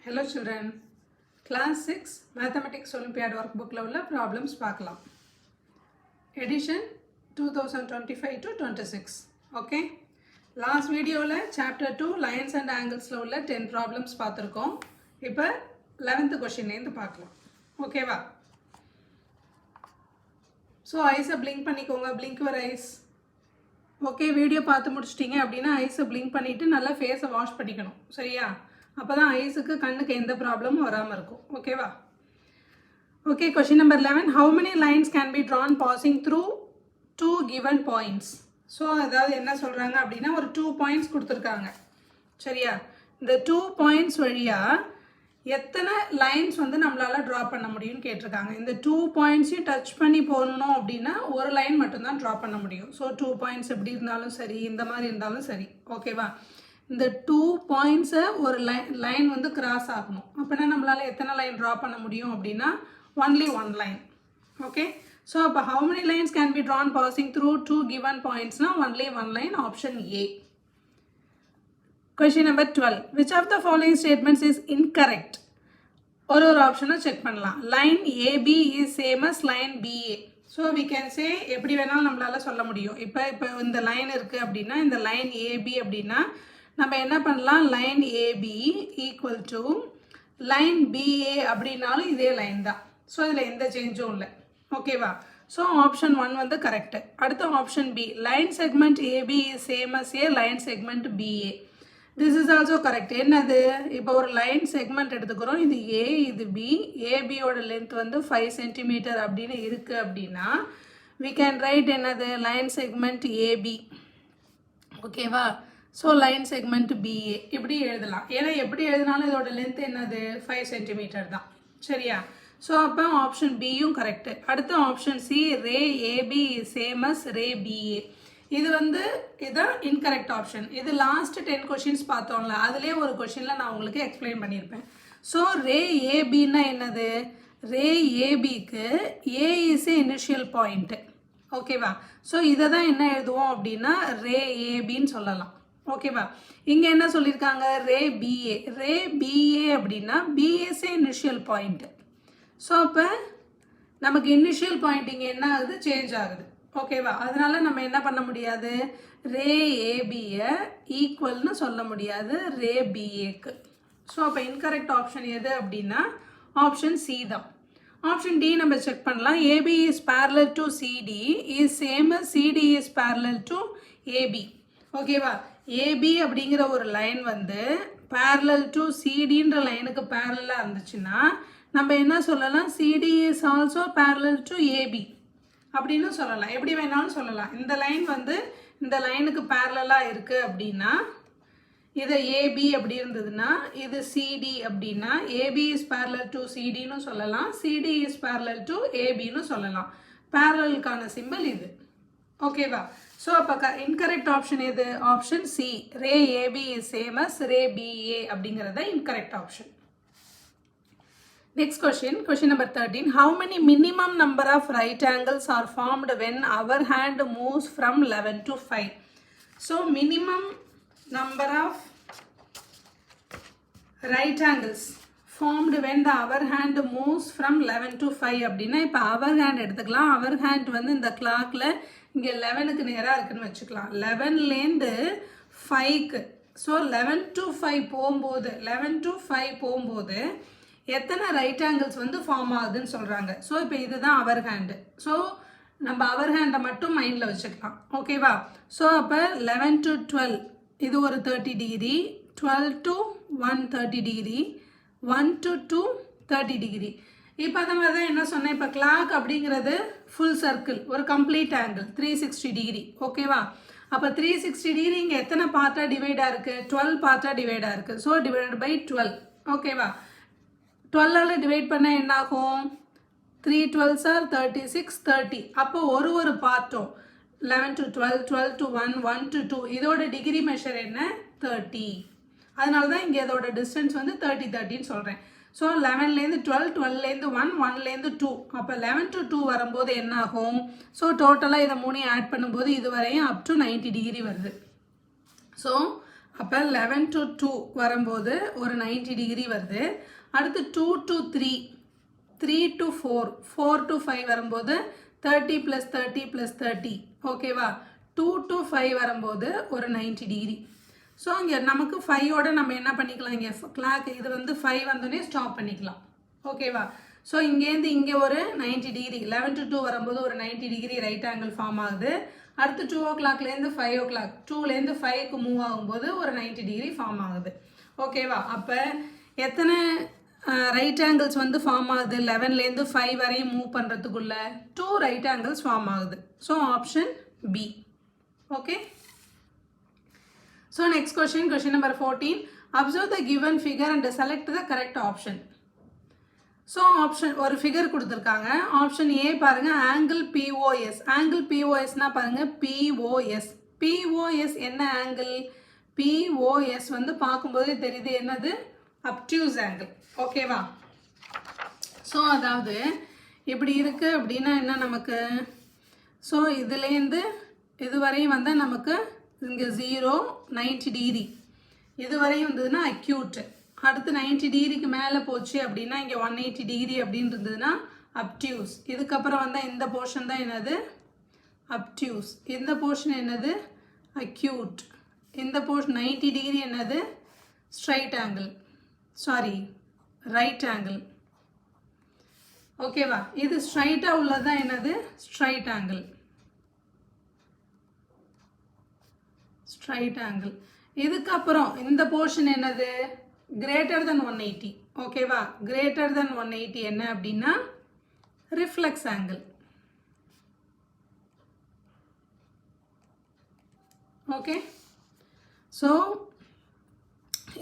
Hello children, class 6 mathematics Olympiad workbook la ulla problems paakalam. Edition 2025 to 26. Okay, last video la chapter 2 lines and angles la ulla 10 problems paathirukom. Ipa 11th question endu paakalam. Okay va? So eyes blink பண்ணிக்கோங்க, blink your eyes. Okay, video பார்த்து முடிச்சிட்டீங்க அப்படின்னா ஐஸை blink பண்ணிட்டு நல்லா ஃபேஸை wash பண்ணிக்கணும், சரியா? அப்போ தான் ஐஸுக்கு கண்ணுக்கு எந்த ப்ராப்ளமும் வராமல் இருக்கும். ஓகேவா? Okay, question number 11. How many lines can be drawn passing through two given points? So அதாவது என்ன சொல்கிறாங்க அப்படின்னா ஒரு 2 பாயிண்ட்ஸ் கொடுத்துருக்காங்க, சரியா? இந்த 2 பாயிண்ட்ஸ் வழியாக எத்தனை லைன்ஸ் வந்து நம்மளால் ட்ரா பண்ண முடியும்னு கேட்டிருக்காங்க. இந்த 2 பாயிண்ட்ஸையும் டச் பண்ணி போகணும் அப்படின்னா ஒரு லைன் மட்டும்தான் ட்ரா பண்ண முடியும். ஸோ 2 பாயிண்ட்ஸ் எப்படி இருந்தாலும் சரி, இந்த மாதிரி இருந்தாலும் சரி, ஓகேவா? இந்த 2 பாயிண்ட்ஸை ஒரு லைன் வந்து கிராஸ் ஆகணும். அப்படின்னா நம்மளால் எத்தனை லைன் ட்ரா பண்ண முடியும் அப்படின்னா ஒன்லி 1 லைன். ஓகே, ஸோ அப்போ how many lines can be drawn passing through 2 given pointsனா only 1 line, option A. Question number 12. Which of the following statements is incorrect? ஒரு ஆப்ஷனை செக் பண்ணலாம். Line AB is same as line BA. So we can say எப்படி வேணாலும் நம்மளால் சொல்ல முடியும். இப்போ இந்த லைன் இருக்குது அப்படின்னா இந்த லைன் AB அப்படின்னா நம்ம என்ன பண்ணலாம், line AB equal to line BA அப்படின்னாலும் இதே லைன் தான். ஸோ இதில் எந்த சேஞ்சும் இல்லை. ஓகேவா? ஸோ ஆப்ஷன் 1 வந்து கரெக்டு. அடுத்த option B, line segment AB is same as a line segment BA. This is also correct. என்னது, இப்போ ஒரு லைன் செக்மெண்ட் எடுத்துக்கிறோம், இது A இது B, ஏபியோட லென்த் வந்து 5 சென்டிமீட்டர் அப்படின்னு இருக்குது அப்படின்னா we can write என்னது, லைன் செக்மெண்ட் AB. ஓகேவா? ஸோ லைன் செக்மெண்ட் BA இப்படி எழுதலாம். ஏன்னா எப்படி எழுதினாலும் இதோட லென்த் என்னது, 5 சென்டிமீட்டர் தான், சரியா? ஸோ அப்போ ஆப்ஷன் பியும் கரெக்டு. அடுத்த option C, ray AB same as ரே BA. இது வந்து இதுதான் இன்கரெக்ட் ஆப்ஷன். இது லாஸ்ட் 10 கொஷின்ஸ் பார்த்தோம்ல, அதுலேயே ஒரு கொஷினில் நான் உங்களுக்கு எக்ஸ்பிளைன் பண்ணியிருப்பேன். ஸோ ரே ஏபின்னா என்னது, ரே ஏபிக்கு ஏ இஸ் ஏ இனிஷியல் பாயிண்ட்டு. ஓகேவா? ஸோ இதை தான் என்ன எழுதுவோம் அப்படின்னா ரே ஏபின்னு சொல்லலாம். ஓகேவா? இங்கே என்ன சொல்லியிருக்காங்க, ரே பிஏ. ரே பிஏ அப்படின்னா பிஎஸ்ஏ இனிஷியல் பாயிண்ட்டு. ஸோ அப்போ நமக்கு இனிஷியல் பாயிண்ட் இங்கே என்ன ஆகுது, சேஞ்ச் ஆகுது. ஓகேவா? அதனால நம்ம என்ன பண்ண முடியாது, ரே ஏபியை ஈக்குவல்னு சொல்ல முடியாது ரே பிஏக்கு. ஸோ அப்போ இன்கரெக்ட் ஆப்ஷன் எது அப்படின்னா ஆப்ஷன் C தான். ஆப்ஷன் D நம்ம செக் பண்ணலாம். AB is parallel to CD is same as CD is parallel to AB. ஓகேவா? ஏபி அப்படிங்கிற ஒரு லைன் வந்து parallel டு சிடின்ற லைனுக்கு பேரலாக இருந்துச்சுன்னா நம்ம என்ன சொல்லலாம், CD is also parallel to AB அப்படின்னு சொல்லலாம். எப்படி வேணாலும் சொல்லலாம். இந்த லைன் வந்து இந்த லைனுக்கு பேரலாக இருக்குது அப்படின்னா இதை ஏபி அப்படி இருந்ததுன்னா இது சிடி அப்படின்னா ஏபி இஸ் parallel டு சிடின்னு சொல்லலாம், சிடி இஸ் parallel டு ஏபின்னு சொல்லலாம். பேரலுக்கான சிம்பிள் இது. ஓகேவா? ஸோ அப்போ இன்கரெக்ட் ஆப்ஷன் எது, option C, ray AB is same as ray BA அப்படிங்கிறத incorrect option. Next question, question number 13. How many minimum number of right angles are formed when our hand moves from 11 to 5? So minimum number of right angles formed when the hour hand moves from 11 to 5 அப்படின்னா இப்போ hour hand எடுத்துக்கலாம். hour hand வந்து இந்த கிளாக்ல இங்கே 11க்கு நேராக இருக்குன்னு வச்சுக்கலாம். 11லேருந்து 5க்கு, ஸோ 11 to 5 போகும்போது 11 to 5 போகும்போது எத்தனை ரைட் ஆங்கிள்ஸ் வந்து ஃபார்ம் ஆகுதுன்னு சொல்கிறாங்க. ஸோ இப்போ இதுதான் அவர் ஹேண்டு. ஸோ நம்ம அவர் ஹேண்டை மட்டும் மைண்டில் வச்சுக்கலாம். ஓகேவா? ஸோ அப்போ 11 to 12 இது ஒரு 30 degree, 12 to 1 30 degree, 1 to 2 30 degree. இப்போ அந்த மாதிரி தான் என்ன சொன்னேன், இப்போ கிளாக் அப்படிங்கிறது ஃபுல் சர்க்கிள், ஒரு கம்ப்ளீட் ஆங்கிள் 360 டிகிரி. ஓகேவா? அப்போ 360 டிகிரி இங்கே எத்தனை பார்ட்டாக டிவைடாக இருக்குது, 12 பார்ட்டாக டிவைடாக இருக்குது. So divided by 12. ஓகேவா? 12ஆல் டிவைட் பண்ண என்ன ஆகும், 3 12s are 36, 30. அப்போ ஒரு பார்ட்டும் 11 to 12, 12 to 1, 1 to 2 இதோட டிகிரி மெஷர் என்ன, 30. அதனால தான் இங்கே இதோட டிஸ்டன்ஸ் வந்து 30 30ன்னு சொல்கிறேன். ஸோ 11லேருந்து 12, 12லேருந்து 1, 1லேருந்து 2. அப்போ 11 to 2 வரும்போது என்ன ஆகும், ஸோ டோட்டலாக இதை 3 ஆட் பண்ணும்போது இது வரையும் அப் டு 90 டிகிரி வருது. ஸோ அப்போ 11 to 2 வரும்போது ஒரு 90 டிகிரி வருது. அடுத்து 2 to 3, 3 to 4, 4 to 5 வரும்போது 30 plus 30 plus 30. ஓகேவா? 2 to 5 வரும்போது ஒரு 90 டிகிரி. ஸோ இங்கே நமக்கு 5ஓட நம்ம என்ன பண்ணிக்கலாம், இங்கே கிளாக் இது வந்து 5 வந்தோடனே ஸ்டாப் பண்ணிக்கலாம். ஓகேவா? ஸோ இங்கேருந்து இங்கே ஒரு 90 டிகிரி, 11 to 2 வரும்போது ஒரு 90 டிகிரி ரைட் ஆங்கிள் ஃபார்ம் ஆகுது. அடுத்து 2 o'clockலேருந்து 5 o'clock, 2லேருந்து 5க்கு மூவ் ஆகும்போது ஒரு 90 டிகிரி ஃபார்ம் ஆகுது. ஓகேவா? அப்போ எத்தனை ரைட் ஆங்கிள்ஸ் வந்து ஃபார்ம் ஆகுது? 11லேருந்து 5 வரையும் மூவ் பண்ணுறதுக்குள்ள 2 ரைட் ஆங்கிள்ஸ் ஃபார்ம் ஆகுது. So option B. Okay. So next question number 14. Observe the given figure and select the correct option. So option ஒரு ஃபிகர் கொடுத்துருக்காங்க. ஆப்ஷன் ஏ பாருங்க, ஆங்கிள் பிஓஎஸ். ஆங்கிள் பிஓஎஸ்னா பாருங்க பிஓஎஸ். பிஓஎஸ் என்ன angle? POS வந்து பார்க்கும்போதே தெரியுது என்னது? Obtuse angle. ஓகேவா? ஸோ அதாவது இப்படி இருக்கு அப்படின்னா என்ன நமக்கு? ஸோ இதுலேருந்து இதுவரையும் வந்தால் நமக்கு இங்கே 0, 90 டிகிரி இதுவரையும் வந்ததுன்னா அக்யூட். அடுத்து 90 டிகிரிக்கு மேலே போச்சு அப்படின்னா இங்கே 180 டிகிரி அப்படின்னு இருந்ததுன்னா அப்டியூஸ். இதுக்கப்புறம் வந்தால் இந்த போர்ஷன் தான் என்னது? அப்டியூஸ். இந்த போர்ஷன் என்னது? அக்யூட். இந்த போர்ஷன் 90 டிகிரி என்னது? Straight angle, sorry right angle. ஓகேவா? இது ஸ்ட்ரைட்டாக உள்ளதான் என்னது? Straight angle. Straight angle. இதுக்கப்புறம் இந்த போர்ஷன் என்னது? Greater than 180. ஓகேவா? கிரேட்டர் தென் 180 என்ன அப்படின்னா ரிஃப்ளெக்ஸ் ஆங்கிள். ஓகே. ஸோ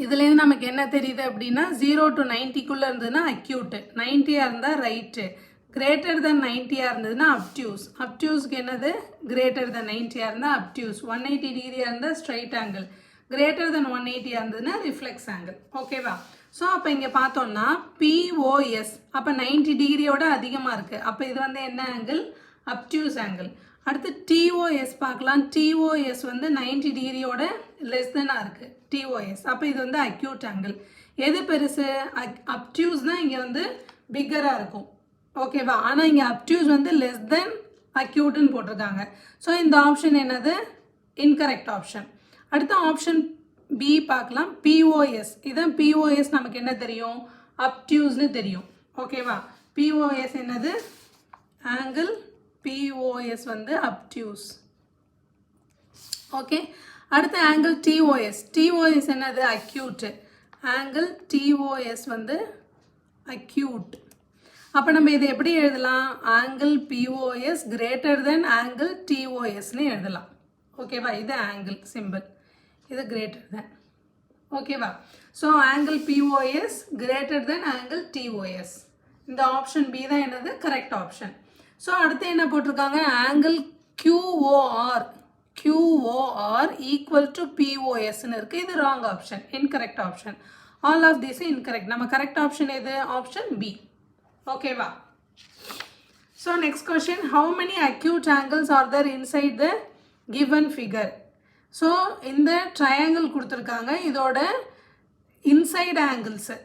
இதுலேருந்து நமக்கு என்ன தெரியுது அப்படின்னா 0 to 90க்குள்ளே இருந்ததுன்னா அக்யூட்டு, 90யாக இருந்தால் ரைட்டு, கிரேட்டர் தென் 90யாக இருந்ததுன்னா அப்டியூஸ். அப்டியூஸ்க்கு என்னது? கிரேட்டர் தென் 90யாக இருந்தால் அப்டியூஸ், 180 டிகிரியாக இருந்தால் ஸ்ட்ரைட் ஆங்கிள், கிரேட்டர் தென் 180யாக இருந்ததுன்னா ரிஃப்ளெக்ஸ் ஆங்கிள். ஓகேவா? ஸோ அப்போ இங்கே பார்த்தோம்னா பிஓஎஸ் அப்போ 90 டிகிரியோட அதிகமாக இருக்குது. அப்போ இது வந்து என்ன ஆங்கிள்? Obtuse angle. அடுத்து டிஓஎஸ் பார்க்கலாம். டிஓஎஸ் வந்து 90 டிகிரியோட லெஸ் தென்னாக இருக்குது டிஓஎஸ். அப்போ இது வந்து அக்யூட் ஆங்கிள். எது பெருசு? அப்டியூஸ் தான் இங்கே வந்து பிக்கராக இருக்கும். ஓகேவா? ஆனால் இங்கே அப்டியூஸ் வந்து லெஸ் தென் அக்யூட்னு போட்டிருக்காங்க. ஸோ இந்த ஆப்ஷன் என்னது? Incorrect option. அடுத்த ஆப்ஷன் பி பார்க்கலாம். பிஓஎஸ். இதான் பிஓஎஸ் நமக்கு என்ன தெரியும்? அப்டியூஸ்னு தெரியும். ஓகேவா? பிஓஎஸ் என்னது? ஆங்கிள் பிஓஎஸ் வந்து அப்டியூஸ். ஓகே. அடுத்த ஆங்கிள் டிஓஎஸ். டிஓஎஸ் என்னது? அக்யூட். ஆங்கிள் டிஓஎஸ் வந்து அக்யூட். அப்போ நம்ம இதை எப்படி எழுதலாம்? Angle POS greater than angle டிஓஎஸ்ன்னு எழுதலாம். ஓகேவா? இது ஆங்கிள் சிம்பிள், இது கிரேட்டர் தென். ஓகேவா? So angle POS greater than angle DOS. இந்த ஆப்ஷன் பி தான் என்னது? Correct option. ஸோ அடுத்து என்ன போட்டிருக்காங்க? Angle QOR. QOR equal to பிஓஎஸ்ன்னு இருக்குது. இது wrong option, incorrect option. All of this incorrect. நம்ம கரெக்ட் ஆப்ஷன் எது? Option B. ஓகேவா? So next question, how many acute angles are there inside the given figure? So இந்த triangle கொடுத்துருக்காங்க, இதோட inside angles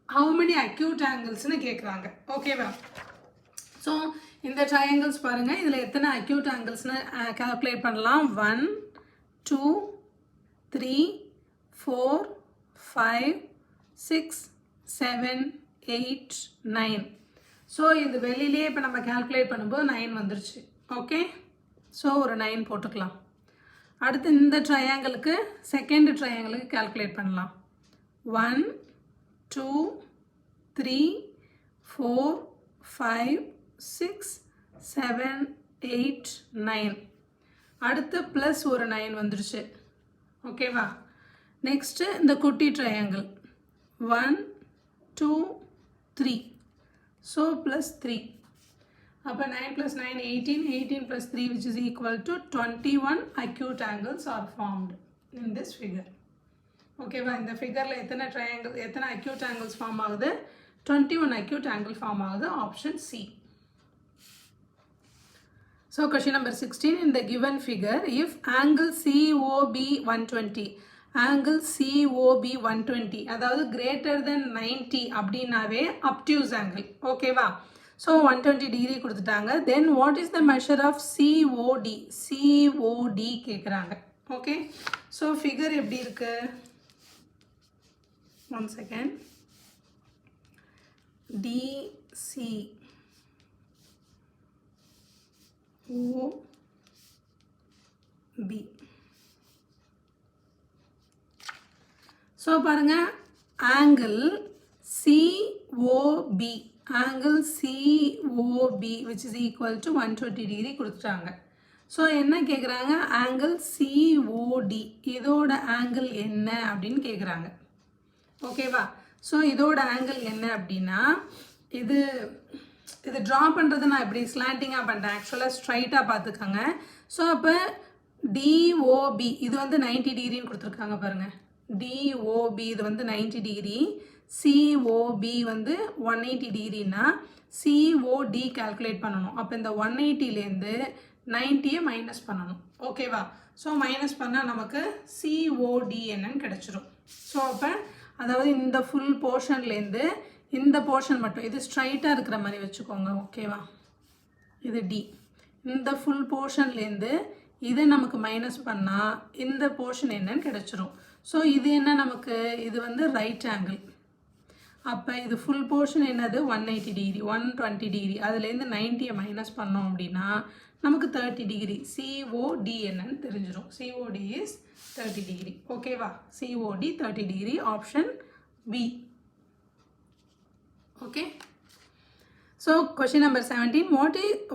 how many acute ஆங்கிள்ஸ்னு கேட்குறாங்க. ஓகேவா? So இந்த ட்ரையாங்கிள்ஸ் பாருங்கள், இதில் எத்தனை அக்யூட் ஆங்கிள்ஸ்னு கால்குலேட் பண்ணலாம். 1 2 3 4 5 6 7 8 9. ஸோ இது வெளியிலே இப்போ நம்ம கால்குலேட் பண்ணும்போது 9 வந்துருச்சு. ஓகே. ஸோ ஒரு 9 போட்டுக்கலாம். அடுத்து இந்த ட்ரையாங்கிளுக்கு செகண்ட் ட்ரையாங்கிளுக்கு கால்குலேட் பண்ணலாம். 1 2 3 4 5 6 7 8 9. அடுத்து ப்ளஸ் ஒரு 9 வந்துருச்சு. ஓகேவா? நெக்ஸ்ட்டு இந்த குட்டி ட்ரையாங்கிள் 1 2 3. So plus 3. அப்போ 9 plus 9 18, 18 plus 3 which is equal to 21 acute angles are formed in this figure. ஓகேவா? இந்த ஃபிகரில் எத்தனை ட்ரையாங்கிள், எத்தனை அக்யூட் ஆங்கிள்ஸ் ஃபார்ம் ஆகுது? 21 acute angle ஃபார்ம் ஆகுது. Option C. So question number 16, in the given figure, if angle COB 120 angle COB 120, அதாவது greater than 90 அப்படின்னாவே obtuse angle. ஓகேவா? So 120 degree கொடுத்துட்டாங்க. Then what is the measure of COD? COD கேட்குறாங்க. Okay, so figure எப்படி இருக்கு? 1 second. DC OB. So பாருங்க, angle COB, angle COB which is equal to 120 degree கொடுத்துட்டாங்க. So என்ன கேட்குறாங்க? ஆங்கிள் சிஓடி, இதோட ஆங்கிள் என்ன அப்படின்னு கேட்குறாங்க. ஓகேவா? ஸோ இதோட ஆங்கிள் என்ன அப்படின்னா, இது ட்ரா பண்ணுறது நான் இப்படி ஸ்லாண்டிங்காக பண்ணுறேன். ஆக்சுவலாக ஸ்ட்ரைட்டாக பார்த்துக்கோங்க. ஸோ அப்போ டிஓபி இது வந்து 90 டிகிரின்னு கொடுத்துருக்காங்க பாருங்கள். டிஓபி இது வந்து 90 டிகிரி, சிஓபி வந்து 180 டிகிரின்னா சிஓடி கால்குலேட் பண்ணணும். அப்போ இந்த 180லேருந்து 90யை மைனஸ் பண்ணணும். ஓகேவா? ஸோ மைனஸ் பண்ணால் நமக்கு சிஓடி என்னன்னு கிடச்சிரும். ஸோ அப்போ அதாவது இந்த ஃபுல் போர்ஷன்லேருந்து இந்த போர்ஷன் மட்டும், இது ஸ்ட்ரைட்டாக இருக்கிற மாதிரி வச்சுக்கோங்க. ஓகேவா? இது டி. இந்த ஃபுல் போர்ஷன்லேருந்து இதை நமக்கு மைனஸ் பண்ணால் இந்த போர்ஷன் என்னன்னு கிடச்சிரும். ஸோ இது என்ன நமக்கு? இது வந்து ரைட் ஆங்கிள். அப்போ இது ஃபுல் போர்ஷன் என்னது? 180 டிகிரி, 120 டிகிரி. அதுலேருந்து 90யை மைனஸ் பண்ணோம் அப்படின்னா நமக்கு 30 டிகிரி. சிஓடி என்னன்னு தெரிஞ்சிடும். COD is 30 degree. ஓகேவா? COD 30 degree, option B. Okay. So question number 17,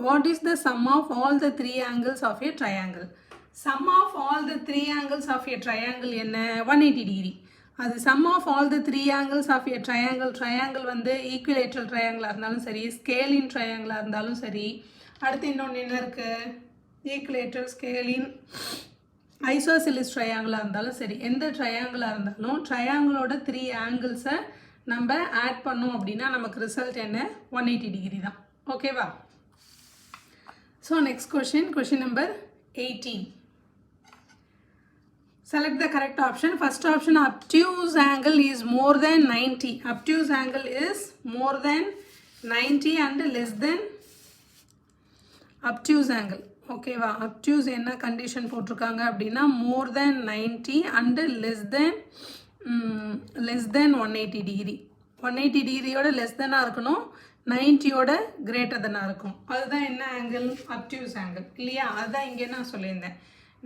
what is the sum of all the three angles of a triangle? Sum of all the three angles of a triangle என்ன? 180 degree. அது sum of all the three angles of a triangle. triangle வந்து equilateral triangle இருந்தாலும் சரி, scalene triangle இருந்தாலும் சரி. அடுத்து இன்னொன்று என்ன இருக்கு? equilateral, scalene, isosceles triangle இருந்தாலும் சரி, எந்த triangle இருந்தாலும் triangleோட 3 angles-ஐ நம்ம ஆட் பண்ணோம் அப்படின்னா நமக்கு ரிசல்ட் என்ன? 180 டிகிரி தான். ஓகேவா? So next question number 18. Select the correct option. First option, obtuse angle is more than 90. Obtuse angle is more than 90 and less than obtuse angle. ஓகேவா? obtuse என்ன கண்டிஷன் போட்டிருக்காங்க அப்படின்னா more than 90 and less than 180 degree. 180 டிகிரியோட less தென்னாக இருக்கணும், 90யோட greater தென்னாக இருக்கும். அதுதான் என்ன ஆங்கிள்? அப்டியூஸ் ஆங்கிள் இல்லையா? அதுதான் இங்கே நான் சொல்லியிருந்தேன்.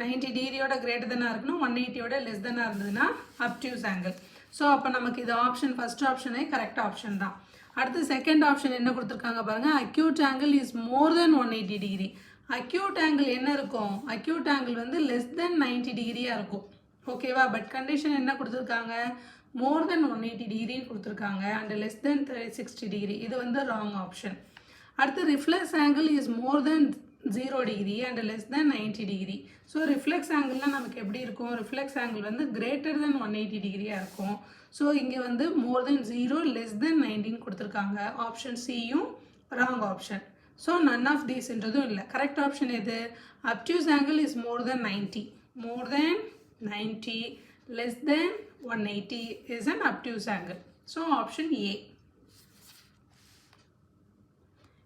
90 டிகிரியோட கிரேட்டர் தென்னாக இருக்கணும், 180யோட லெஸ் தென்னாக இருந்ததுன்னா அப்டியூஸ் ஆங்கிள். ஸோ அப்போ நமக்கு இது ஆப்ஷன், ஃபர்ஸ்ட் ஆப்ஷனே கரெக்ட் ஆப்ஷன் தான். அடுத்து செகண்ட் ஆப்ஷன் என்ன கொடுத்துருக்காங்க பாருங்கள். Acute angle is more then 180 degree. Acute angle என்ன இருக்கும்? அக்யூட் ஆங்கிள் வந்து லெஸ் தென் 90 டிகிரியாக இருக்கும். ஓகேவா? பட் கண்டிஷன் என்ன கொடுத்துருக்காங்க? மோர் தென் 180 டிகிரின்னு கொடுத்துருக்காங்க அண்ட் லெஸ் தென் 60 டிகிரி. இது வந்து ராங் ஆப்ஷன். அடுத்து reflex angle is more than 0 degree and less than 90 degree. So reflex ஆங்கிள்னால் நமக்கு எப்படி இருக்கும்? ரிஃப்ளெக்ஸ் ஆங்கிள் வந்து கிரேட்டர் தென் 180 டிகிரியாக இருக்கும். ஸோ இங்கே வந்து மோர் தென் 0 லெஸ் தென் 90 கொடுத்துருக்காங்க. ஆப்ஷன் சியும் wrong option. So none of தீஸ்ன்றதும் இல்லை. கரெக்ட் ஆப்ஷன் எது? Obtuse angle is more than 90. More than 90 less than 180 is an obtuse angle. So option A.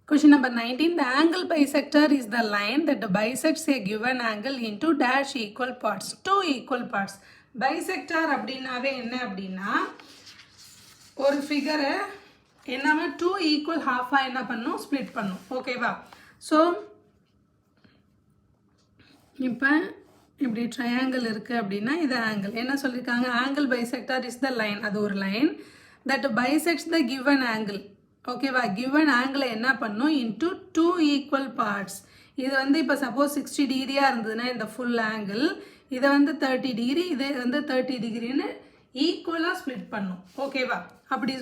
Question number 19, the angle bisector is the line that bisects a given angle into dash equal parts, 2 equal parts. Bisector அப்படின்னாவே என்ன அப்படின்னா ஒரு ஃபிகரை என்னவா 2 equal ஹாஃபாக என்ன பண்ணும்? Split பண்ணும். ஓகேவா? So இப்போ இப்படி ட்ரையாங்கிள் இருக்குது அப்படின்னா இது ஆங்கிள். என்ன சொல்லியிருக்காங்க? Angle bisector is the line. அது ஒரு line that bisects the given angle. ஓகேவா? கிவன் ஆங்கிளை என்ன பண்ணும்? Into 2 equal parts. இது வந்து இப்போ சப்போஸ் 60 டிகிரியாக இருந்ததுன்னா இந்த ஃபுல் ஆங்கிள், இதை வந்து 30 டிகிரி, இதை வந்து 30 டிகிரின்னு ஈக்குவலாக ஸ்ப்ளிட் பண்ணும். ஓகேவா? அப்படி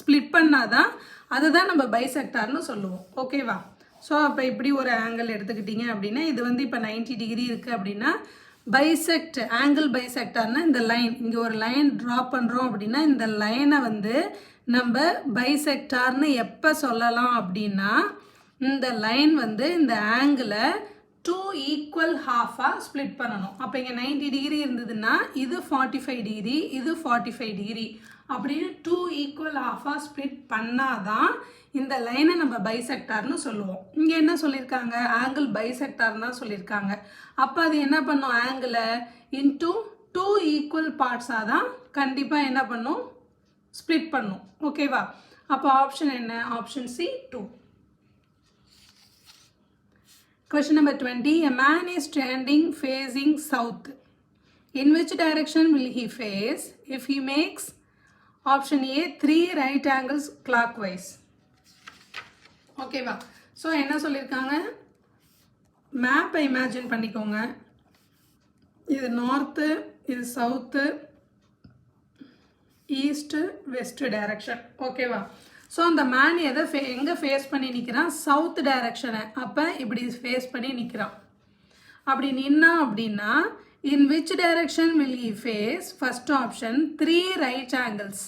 ஸ்ப்ளிட் பண்ணாதான் அதுதான் நம்ம பைசெக்டார்னு சொல்லுவோம். ஓகேவா? ஸோ அப்போ இப்படி ஒரு ஆங்கிள் எடுத்துக்கிட்டிங்க அப்படின்னா இது வந்து இப்போ 90 டிகிரி இருக்குது அப்படின்னா பைசெக்ட் ஆங்கிள் பைசெக்டார்னா இந்த லைன், இங்கே ஒரு லைன் ட்ரா பண்ணுறோம் அப்படின்னா இந்த லைனை வந்து நம்ம பைசெக்டார்னு எப்போ சொல்லலாம் அப்படின்னா இந்த லைன் வந்து இந்த ஆங்கிளை 2 ஈக்குவல் ஹாஃபாக ஸ்ப்ளிட் பண்ணணும். அப்போ இங்கே 90 டிகிரி இருந்ததுன்னா இது 45 டிகிரி, இது 45 டிகிரி அப்படின்னு 2 ஈக்குவல் ஹாஃபாக ஸ்ப்ளிட் பண்ணாதான் இந்த லைனை நம்ம பைசெக்டார்னு சொல்லுவோம். இங்கே என்ன சொல்லியிருக்காங்க, ஆங்கிள் பைசெக்டார்னு தான் சொல்லியிருக்காங்க. அப்போ அது என்ன பண்ணும், ஆங்கிளை இன்டூ 2 ஈக்குவல் பார்ட்ஸாக தான் கண்டிப்பாக என்ன பண்ணும், ஸ்ப்ளிட் பண்ணும். ஓகேவா? அப்போ ஆப்ஷன் என்ன, option C 2. Question number 20. A man is standing facing south. In which direction will he face if he makes option A 3 right angles clockwise? ஓகேவா? ஸோ என்ன சொல்லியிருக்காங்க, மேப்பை இமேஜின் பண்ணிக்கோங்க. இது நார்த்து, இது சவுத்து, ஈஸ்ட்டு, வெஸ்ட்டு டைரக்ஷன். ஓகேவா? So அந்த man எங்கே ஃபேஸ் பண்ணி நிற்கிறான், சவுத் டைரக்ஷனை. அப்போ இப்படி ஃபேஸ் பண்ணி நிற்கிறான். அப்படி நின்னா அப்படின்னா in which direction will he face, first option 3 right angles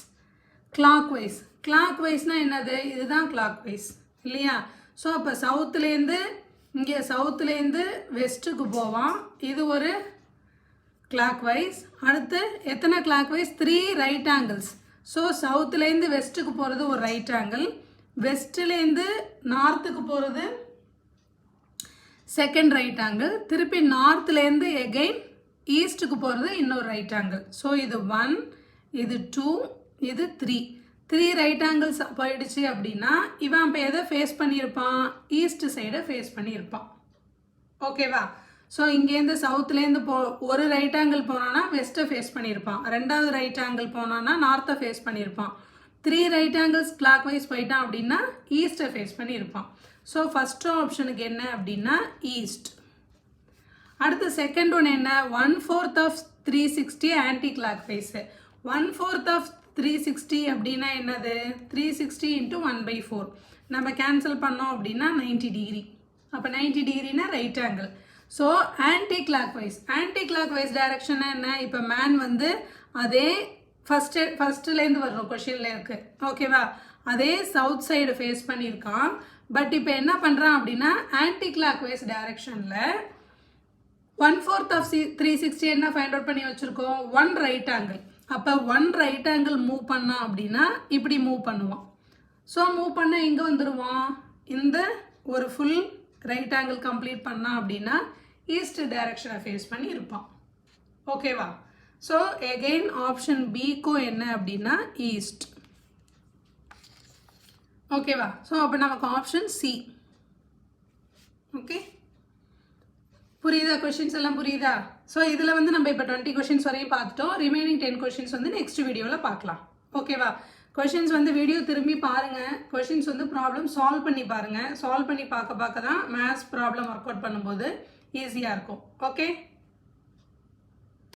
clockwise. கிளாக்வைஸ்னால் என்னது, இதுதான் கிளாக்வைஸ் இல்லையா? ஸோ அப்போ சவுத்துலேருந்து இங்கே சவுத்துலேருந்து வெஸ்ட்டுக்கு போவான், இது ஒரு கிளாக்வைஸ். அடுத்து எத்தனை கிளாக்வைஸ், 3 ரைட் ஆங்கிள்ஸ். ஸோ சவுத்துலேருந்து வெஸ்ட்டுக்கு போகிறது ஒரு ரைட் ஆங்கிள், வெஸ்ட்லேருந்து நார்த்துக்கு போகிறது செகண்ட் ரைட் ஆங்கிள், திருப்பி நார்த்லேருந்து எகெயின் ஈஸ்ட்டுக்கு போகிறது இன்னொரு ரைட் ஆங்கிள். ஸோ இது 1, இது 2, இது 3 ரைட் ஆங்கிள்ஸ் போயிடுச்சு அப்படின்னா இவன் இப்போ எதை ஃபேஸ் பண்ணியிருப்பான், ஈஸ்ட் சைடை ஃபேஸ் பண்ணியிருப்பான். ஓகேவா? ஸோ இங்கேருந்து சவுத்துலேருந்து ஒரு ரைட் ஆங்கிள் போனான்னா வெஸ்ட்டை ஃபேஸ் பண்ணியிருப்பான், ரெண்டாவது ரைட் ஆங்கிள் போனான்னா நார்த்தை ஃபேஸ் பண்ணியிருப்பான், 3 ரைட் ஆங்கிள்ஸ் கிளாக் வைஸ் போயிட்டான் அப்படின்னா ஈஸ்ட்டை ஃபேஸ் பண்ணியிருப்பான். ஸோ ஃபஸ்ட்டு ஆப்ஷனுக்கு என்ன அப்படின்னா ஈஸ்ட். அடுத்து செகண்ட் ஒன் என்ன, 1/4 of 360 anticlockwise. 1/4 of 360 அப்படின்னா என்னது, 360 × 1/4 நம்ம கேன்சல் பண்ணோம் அப்படின்னா 90 டிகிரி. அப்போ 90 டிகிரினா right angle. So anticlockwise direction என்ன, இப்போ மேன் வந்து அதே ஃபஸ்ட்டுலேருந்து வரணும் கொஷினில் இருக்குது. ஓகேவா? அதே சவுத் சைடு ஃபேஸ் பண்ணியிருக்கான். பட் இப்போ என்ன பண்ணுறான் அப்படின்னா ஆன்டி கிளாக் வைஸ் டைரக்ஷனில் 1/4 ஆஃப் 360 என்ன ஃபைண்ட் அவுட் பண்ணி வச்சுருக்கோம், 1 ரைட் ஆங்கிள். அப்போ 1 ரைட் ஆங்கிள் மூவ் பண்ணான் அப்படின்னா இப்படி மூவ் பண்ணுவான். ஸோ மூவ் பண்ண எங்கே வந்துடுவான், இந்த ஒரு ஃபுல் ரைட் ஆங்கிள் கம்ப்ளீட் பண்ணான் அப்படின்னா ஈஸ்ட் டைரக்ஷனை ஃபேஸ் பண்ணி இருப்பான். ஓகேவா? ஸோ எகெயின் ஆப்ஷன் பிக்கும் என்ன அப்படின்னா ஈஸ்ட். ஓகேவா? ஸோ அப்போ நமக்கு ஆப்ஷன் சி. ஓகே, புரியுதா? கொஷின்ஸ் எல்லாம் புரியுதா? ஸோ இதில் வந்து நம்ம இப்போ 20 கொஷின்ஸ் வரையும் பார்த்துட்டோம். ரிமைனிங் 10 கொஷின்ஸ் வந்து நெக்ஸ்ட் வீடியோவில் பார்க்கலாம். ஓகேவா? கொஷின்ஸ் வந்து வீடியோ திரும்பி பாருங்கள், கொஷின்ஸ் வந்து ப்ராப்ளம் சால்வ் பண்ணி பாருங்கள். சால்வ் பண்ணி பார்க்க தான் மேத்ஸ் ப்ராப்ளம் ஒர்க் அவுட் பண்ணும்போது ஈஸியாக இருக்கும். ஓகே.